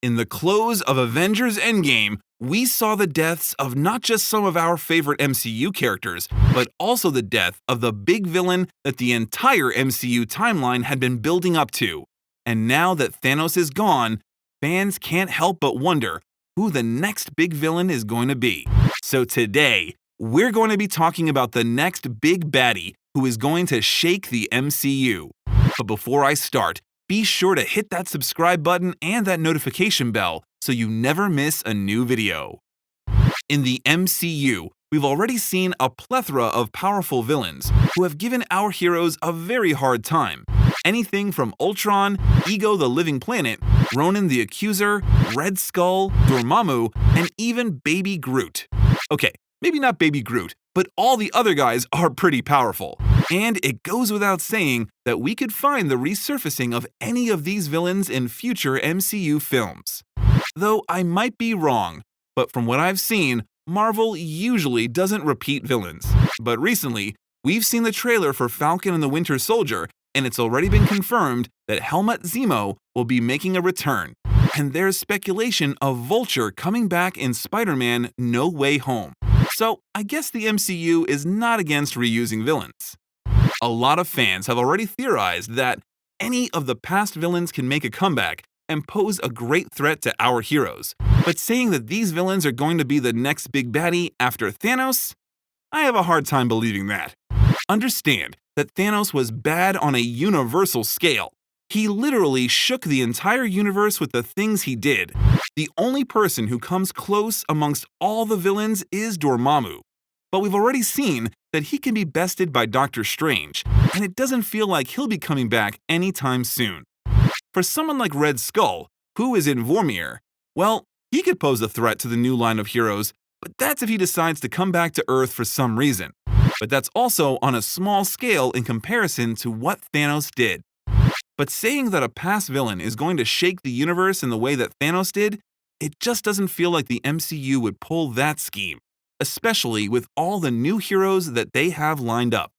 In the close of Avengers Endgame, we saw the deaths of not just some of our favorite MCU characters, but also the death of the big villain that the entire MCU timeline had been building up to. And now that Thanos is gone, fans can't help but wonder who the next big villain is going to be. So today, we're going to be talking about the next big baddie who is going to shake the MCU. But before I start, be sure to hit that subscribe button and that notification bell so you never miss a new video. In the MCU, we've already seen a plethora of powerful villains who have given our heroes a very hard time. Anything from Ultron, Ego the Living Planet, Ronan the Accuser, Red Skull, Dormammu, and even Baby Groot. Okay, maybe not Baby Groot, but all the other guys are pretty powerful. And it goes without saying that we could find the resurfacing of any of these villains in future MCU films. Though I might be wrong, but from what I've seen, Marvel usually doesn't repeat villains. But recently, we've seen the trailer for Falcon and the Winter Soldier, and it's already been confirmed that Hemult Zemo will be making a return. And there's speculation of Vulture coming back in Spiderman No Way Home. So I guess the MCU is not against reusing villains. A lot of fans have already theorized that any of the past villains can make a comeback and pose a great threat to our heroes. But saying that these villains are going to be the next big baddie after Thanos? I have a hard time believing that. Understand that Thanos was bad on a universal scale. He literally shook the entire universe with the things he did. The only person who comes close amongst all the villains is Dormammu. But we've already seen that he can be bested by Doctor Strange, and it doesn't feel like he'll be coming back anytime soon. For someone like Red Skull, who is in Vormir, well, he could pose a threat to the new line of heroes, but that's if he decides to come back to Earth for some reason. But that's also on a small scale in comparison to what Thanos did. But saying that a past villain is going to shake the universe in the way that Thanos did, it just doesn't feel like the MCU would pull that scheme, especially with all the new heroes that they have lined up.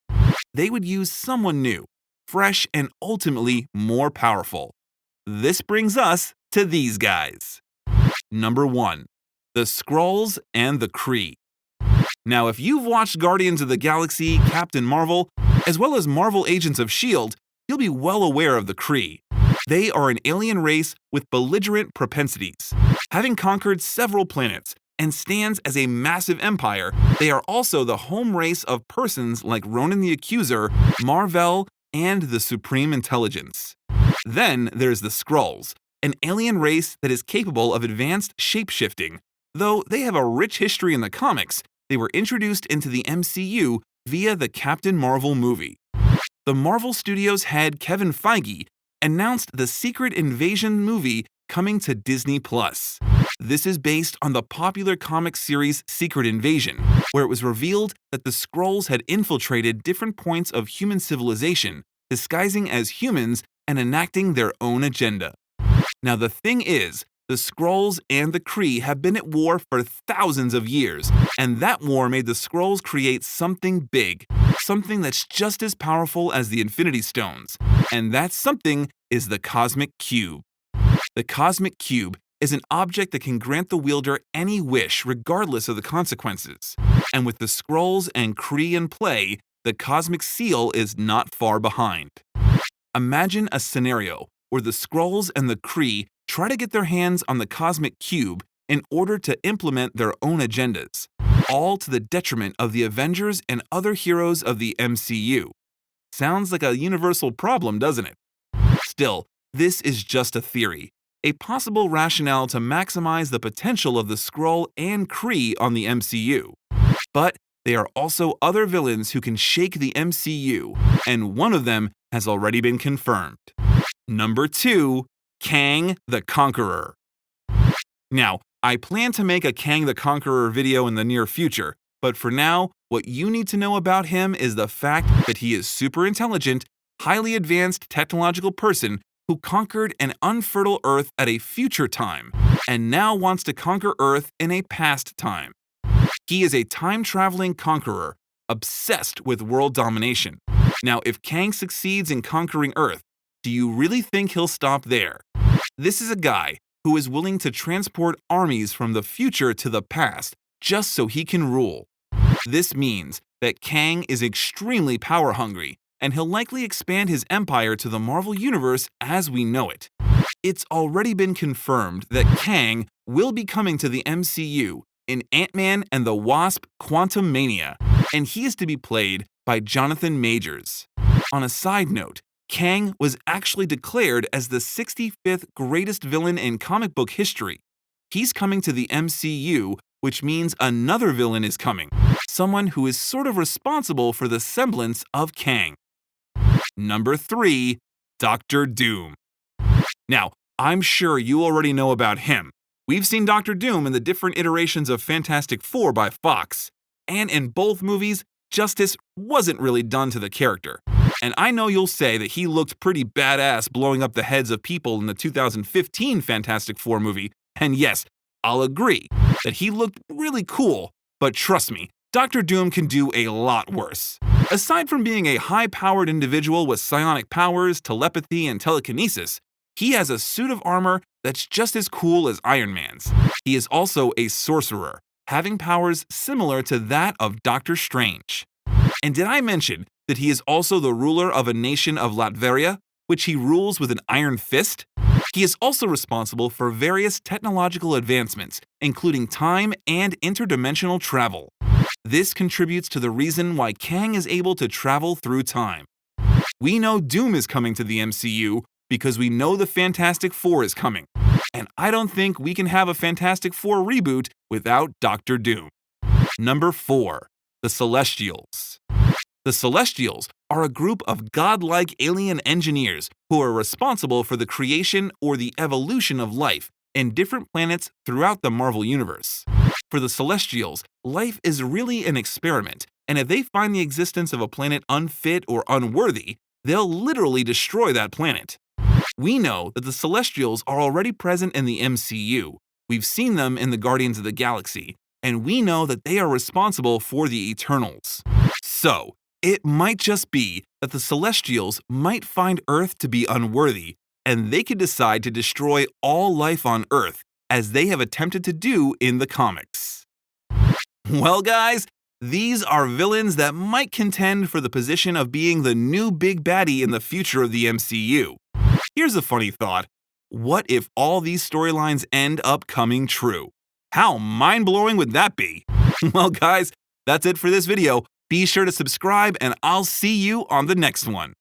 They would use someone new, fresh, and ultimately more powerful. This brings us to these guys. Number 1. The Skrulls and the Cree. Now, if you've watched Guardians of the Galaxy, Captain Marvel, as well as Marvel Agents of S.H.I.E.L.D., you'll be well aware of the Cree. They are an alien race with belligerent propensities. Having conquered several planets and stands as a massive empire, they are also the home race of persons like Ronan the Accuser, Mar-Vell, and the Supreme Intelligence. Then there's the Skrulls, an alien race that is capable of advanced shape-shifting. Though they have a rich history in the comics, they were introduced into the MCU via the Captain Marvel movie. The Marvel Studios head Kevin Feige announced the Secret Invasion movie coming to Disney+. This is based on the popular comic series Secret Invasion, where it was revealed that the Skrulls had infiltrated different points of human civilization, disguising as humans and enacting their own agenda. Now the thing is, the Skrulls and the Kree have been at war for thousands of years, and that war made the Skrulls create something big, something that's just as powerful as the Infinity Stones, and that something is the Cosmic Cube. The Cosmic Cube is an object that can grant the wielder any wish regardless of the consequences. And with the Skrulls and Kree in play, the Cosmic Seal is not far behind. Imagine a scenario where the Skrulls and the Kree try to get their hands on the Cosmic Cube in order to implement their own agendas, all to the detriment of the Avengers and other heroes of the MCU. Sounds like a universal problem, doesn't it? Still, this is just a theory, a possible rationale to maximize the potential of the Skrull and Kree on the MCU. But there are also other villains who can shake the MCU, and one of them has already been confirmed. Number 2. Kang the Conqueror. Now, I plan to make a Kang the Conqueror video in the near future, but for now, what you need to know about him is the fact that he is super intelligent, highly advanced technological person who conquered an unfertile Earth at a future time, and now wants to conquer Earth in a past time. He is a time-traveling conqueror, obsessed with world domination. Now, if Kang succeeds in conquering Earth, do you really think he'll stop there? This is a guy who is willing to transport armies from the future to the past just so he can rule. This means that Kang is extremely power-hungry, and he'll likely expand his empire to the Marvel Universe as we know it. It's already been confirmed that Kang will be coming to the MCU in Ant-Man and the Wasp: Quantumania, and he is to be played by Jonathan Majors. On a side note, Kang was actually declared as the 65th greatest villain in comic book history. He's coming to the MCU, which means another villain is coming, someone who is sort of responsible for the semblance of Kang. Number 3, Doctor Doom. Now, I'm sure you already know about him. We've seen Doctor Doom in the different iterations of Fantastic Four by Fox, and in both movies, justice wasn't really done to the character. And I know you'll say that he looked pretty badass blowing up the heads of people in the 2015 Fantastic Four movie, and yes, I'll agree that he looked really cool, but trust me, Doctor Doom can do a lot worse. Aside from being a high-powered individual with psionic powers, telepathy, and telekinesis, he has a suit of armor that's just as cool as Iron Man's. He is also a sorcerer, having powers similar to that of Doctor Strange. And did I mention that he is also the ruler of a nation of Latveria, which he rules with an iron fist? He is also responsible for various technological advancements, including time and interdimensional travel. This contributes to the reason why Kang is able to travel through time. We know Doom is coming to the MCU because we know the Fantastic Four is coming, and I don't think we can have a Fantastic Four reboot without Doctor Doom. Number 4, the Celestials. The Celestials are a group of godlike alien engineers who are responsible for the creation or the evolution of life in different planets throughout the Marvel Universe. For the Celestials, life is really an experiment, and if they find the existence of a planet unfit or unworthy, they'll literally destroy that planet. We know that the Celestials are already present in the MCU. We've seen them in the Guardians of the Galaxy, and we know that they are responsible for the Eternals. So, it might just be that the Celestials might find Earth to be unworthy, and they could decide to destroy all life on Earth, as they have attempted to do in the comics. Well guys, these are villains that might contend for the position of being the new big baddie in the future of the MCU. Here's a funny thought. What if all these storylines end up coming true? How mind-blowing would that be? Well guys, that's it for this video. Be sure to subscribe and I'll see you on the next one.